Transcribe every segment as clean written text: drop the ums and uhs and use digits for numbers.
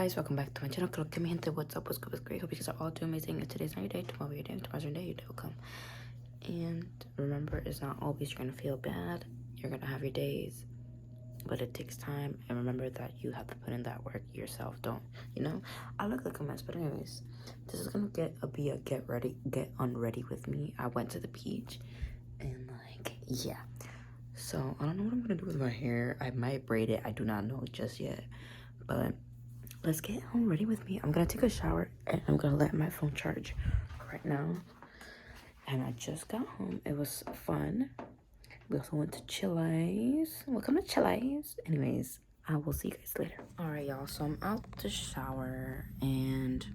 guys, welcome back to my channel. Look at me, gente. What's up? What's good? What's great? Hope you guys are all doing amazing. If today's not your day, tomorrow your day, tomorrow's your day, your day will come. And remember, it's not always you're gonna feel bad. You're gonna have your days, but it takes time. And remember that you have to put in that work yourself. Don't, I look like a mess, but anyways, this is gonna be a get unready with me. I went to the beach, and yeah. So I don't know what I'm gonna do with my hair. I might braid it. I do not know just yet, but let's get home ready with me. I'm gonna take a shower and I'm gonna let my phone charge right now. And I just got home. It was fun. We also went to Chili's. Welcome to Chili's. Anyways, I will see you guys later. All right, y'all. So I'm out the shower and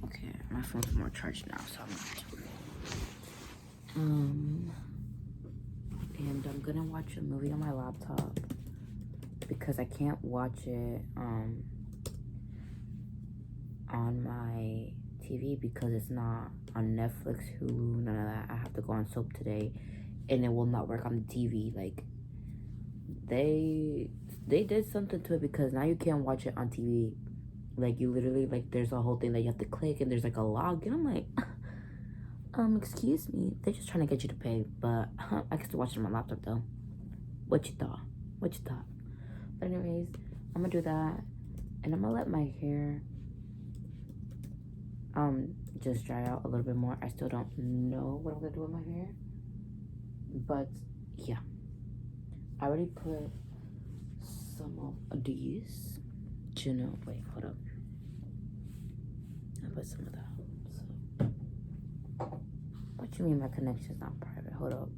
okay, my phone's more charged now, so I'm not too worried. And I'm gonna watch a movie on my laptop because I can't watch it on my TV because it's not on Netflix, Hulu, none of that. I have to go on Soap Today, and it will not work on the TV. Like they did something to it because now you can't watch it on TV. Like you literally there's a whole thing that you have to click, and there's like a login. I'm like, excuse me, they're just trying to get you to pay, but I can still watch it on my laptop though. What you thought? What you thought? But anyways, I'm gonna do that, and I'm gonna let my hair just dry out a little bit more. I still don't know what I'm gonna do with my hair, but yeah, I already put some of these. Wait, hold up. I put some of that. So, what you mean my connection's not private? Hold up.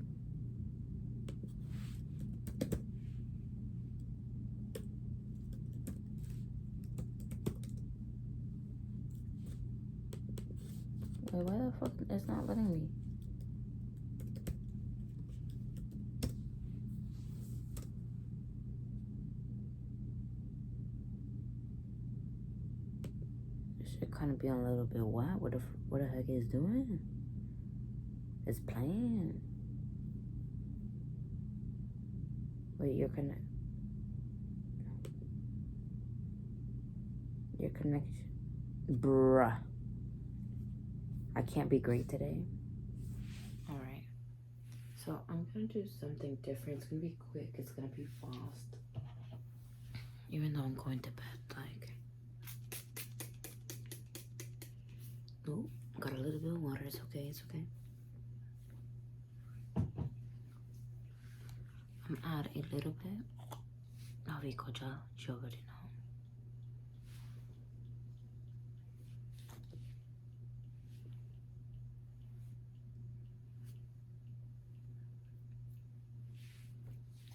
Wait, why the fuck it's not letting me? It should kind of be on a little bit wide. What the heck is doing? It's playing. Wait, your connection, bruh. I can't be great today. All right. So I'm gonna do something different. It's gonna be quick. It's gonna be fast. Even though I'm going to bed, oh, got a little bit of water. It's okay. It's okay. I'm add a little bit. Avikoja, you already know.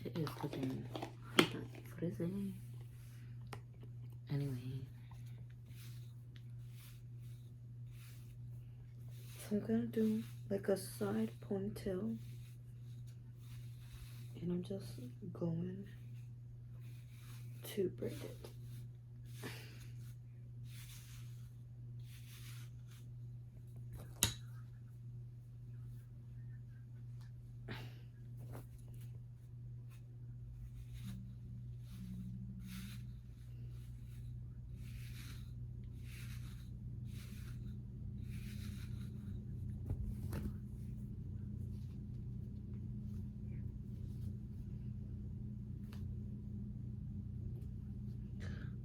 It is looking. What is it? Anyway. So I'm gonna do like a side ponytail. And I'm just going to braid it.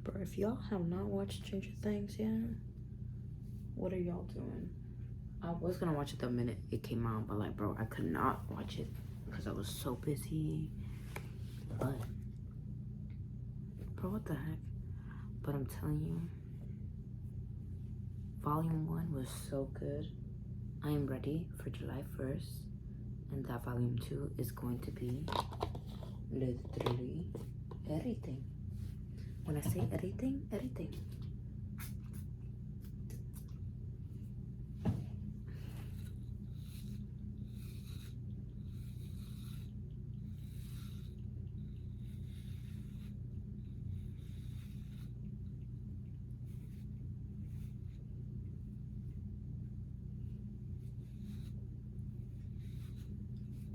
Bro, if y'all have not watched Stranger Things yet, what are y'all doing? I was gonna watch it the minute it came out, but bro, I could not watch it because I was so busy. But bro, what the heck? But I'm telling you, volume 1 was so good. I am ready for July 1st, and that volume 2 is going to be literally everything. When I say everything, everything.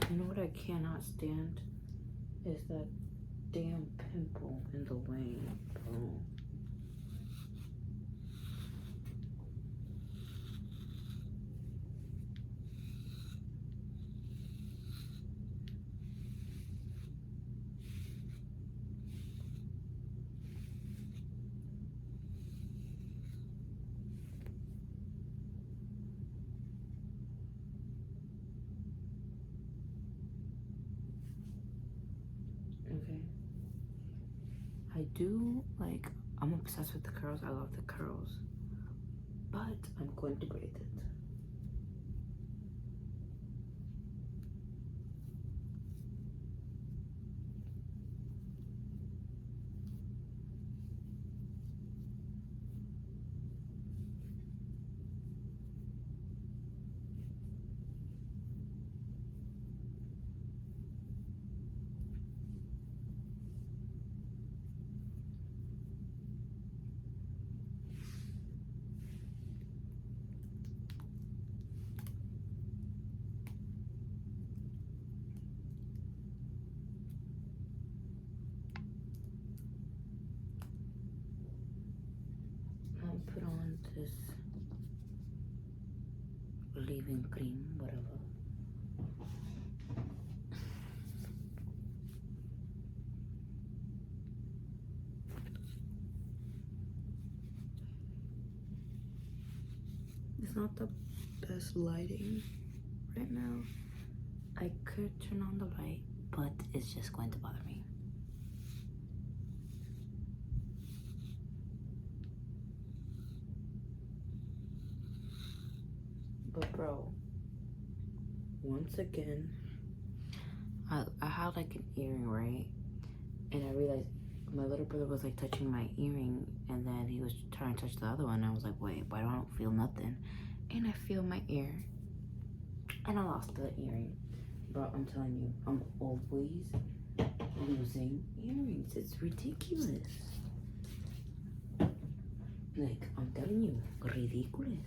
You know what I cannot stand is that damn pimple in the way, bro. do, like, I'm obsessed with the curls. I love the curls. But I'm going to braid it. I'll put on this leave-in cream, whatever. It's not the best lighting right now. I could turn on the light, but it's just going to bother me. But bro, once again, I had like an earring, right? And I realized my little brother was like touching my earring, and then he was trying to touch the other one. I was like, wait, why don't I feel nothing? And I feel my ear, and I lost the earring. Bro, I'm telling you, I'm always losing earrings. It's ridiculous. Like, I'm telling you, ridiculous.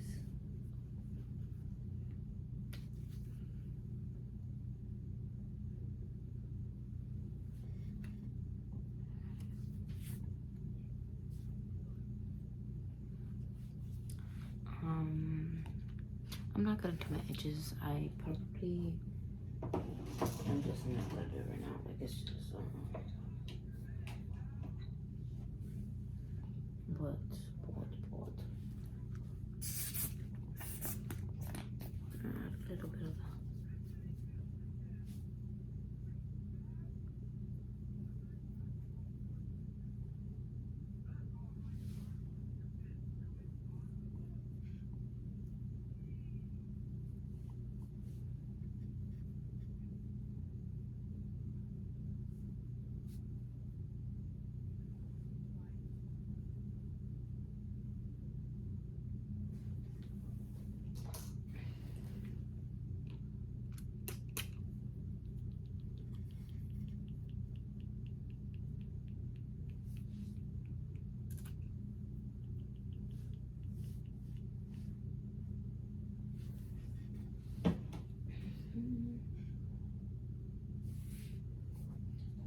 I'm not gonna do my edges. I'm just not gonna do it right now. Like, it's just, but, add a little bit of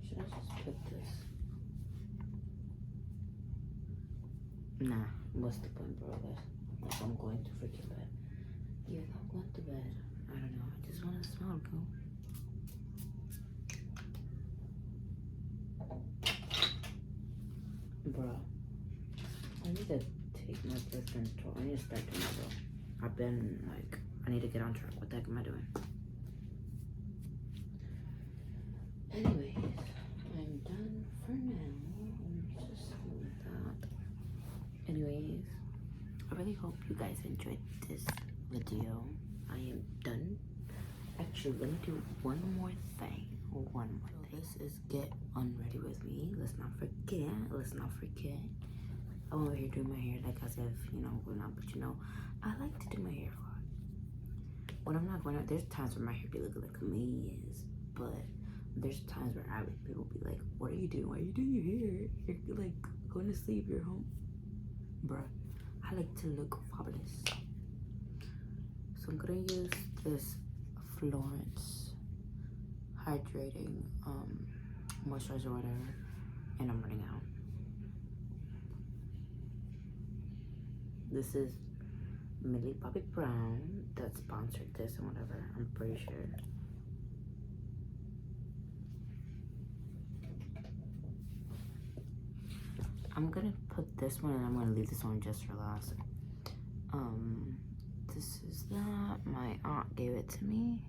should I just put this? Nah, what's the point, bro? Like, I'm going to freaking bed. Yeah, I'm going to bed. I don't know. I just want to smell, bro. Bro, I need to take my boyfriend to. I need to start tomorrow. I've been like, I need to get on track. What the heck am I doing? Anyways, I'm done for now. Just like that. Anyways, I really hope you guys enjoyed this video. I am done. Actually, let me do one more thing. This is get unready with me. Let's not forget. I'm over here doing my hair like as if, you know, we're not, but you know, I like to do my hair a lot. When I'm not going out, there's times where my hair be looking like a mess, but there's times where people be like, what are you doing? Why are you doing your hair? You're like going to sleep, you're home. Bruh, I like to look fabulous. So I'm gonna use this Florence hydrating moisturizer or whatever, and I'm running out. This is Millie Bobby Brown that sponsored this and whatever, I'm pretty sure. I'm gonna put this one and I'm gonna leave this one just for last. This is that. My aunt gave it to me.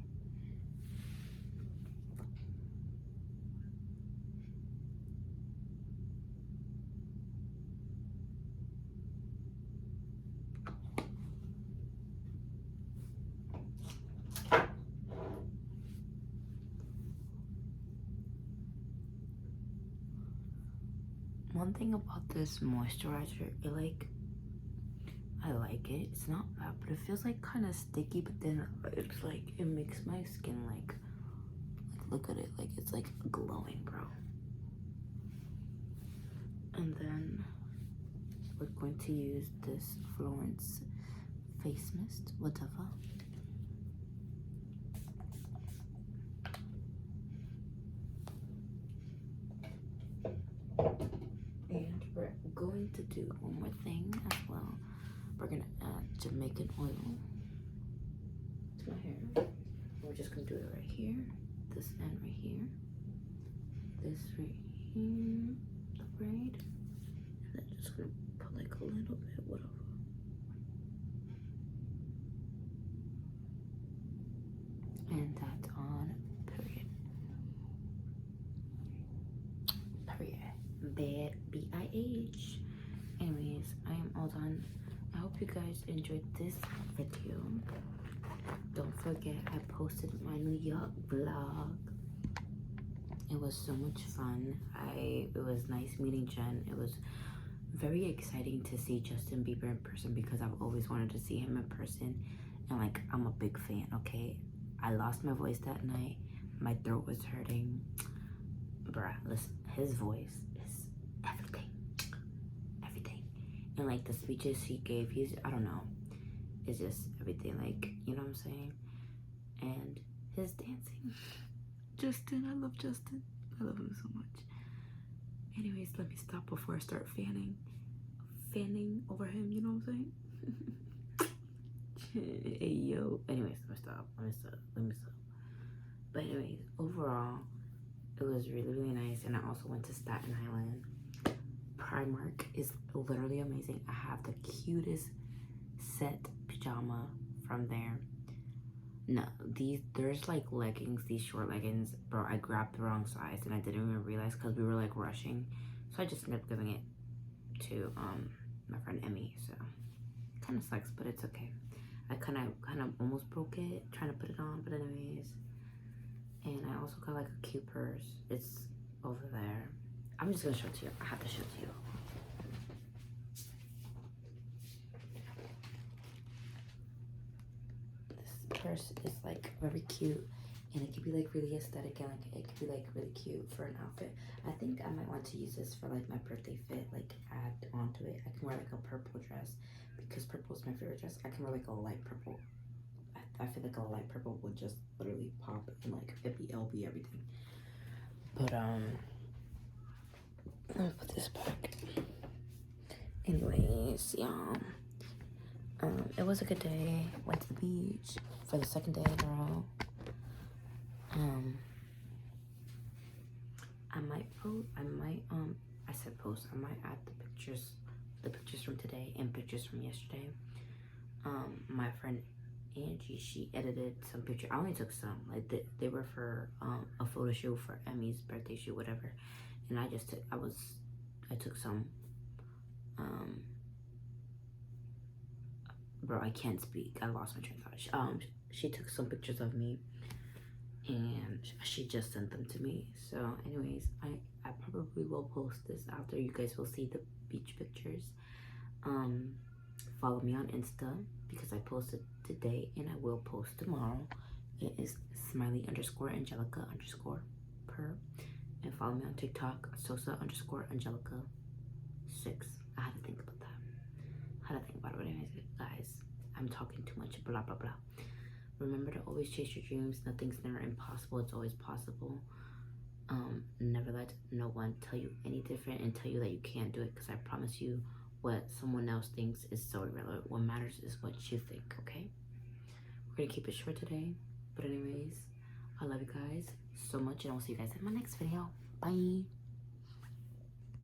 one thing about this moisturizer, I like it. It's not bad, but it feels like kind of sticky, but then it's like, it makes my skin like look at it, like it's like glowing, bro. And then we're going to use this Florence face mist, whatever. And we're going to do one more thing as well. We're gonna add Jamaican oil to my hair. We're just gonna do it right here, this end right here, this right here, the braid, and then just gonna put like a little bit, whatever. And that's on, period. Period. B-I-H. Anyways, I am all done. I hope you guys enjoyed this video. Don't forget, I posted my New York vlog. It was so much fun. It was nice meeting Jen. It was very exciting to see Justin Bieber in person because I've always wanted to see him in person. And like, I'm a big fan, okay? I lost my voice that night. My throat was hurting. Bruh, listen, his voice is everything. Everything. And like the speeches he gave, I don't know. It's just everything, like, you know what I'm saying? And his dancing. Justin, I love Justin. I love him so much. Anyways, let me stop before I start fanning over him, you know what I'm saying? Hey, yo. Anyways, let me stop. But anyways, overall, it was really, really nice. And I also went to Staten Island. Primark is literally amazing. I have the cutest set pajama from there. No, there's like leggings, these short leggings. Bro, I grabbed the wrong size and I didn't even realize because we were like rushing. So I just ended up giving it to my friend Emmy. So kind of sucks, but it's okay. I kind of almost broke it trying to put it on, but anyways. And I also got like a cute purse. It's over there. I'm just gonna show it to you. I have to show it to you. This purse is like very cute, and it could be like really aesthetic, and like it could be like really cute for an outfit. I think I might want to use this for like my birthday fit, like add onto it. I can wear like a purple dress because purple is my favorite dress. I can wear like a light purple. I feel like a light purple would just literally pop and like LB everything. But let me put this back. Anyways, y'all. It was a good day. Went to the beach for the second day in a row. I might add the pictures from today and pictures from yesterday. My friend Angie, she edited some pictures. I only took some, like they were for a photo shoot for Emmy's birthday shoot, whatever. And I took some. Bro, I can't speak. I lost my train of thought. She took some pictures of me, and she just sent them to me. So, anyways, I probably will post this after. You guys will see the beach pictures. Follow me on Insta because I posted today and I will post tomorrow. It is Smiley_Angelica_ per. And follow me on TikTok, Sosa_Angelica 6. I had to think about that. But anyways, guys, I'm talking too much, blah, blah, blah. Remember to always chase your dreams. Nothing's never impossible. It's always possible. Never let no one tell you any different and tell you that you can't do it, because I promise you what someone else thinks is so irrelevant. What matters is what you think, okay? We're gonna keep it short today. But anyways, I love you guys so much, and I'll see you guys in my next video. Bye.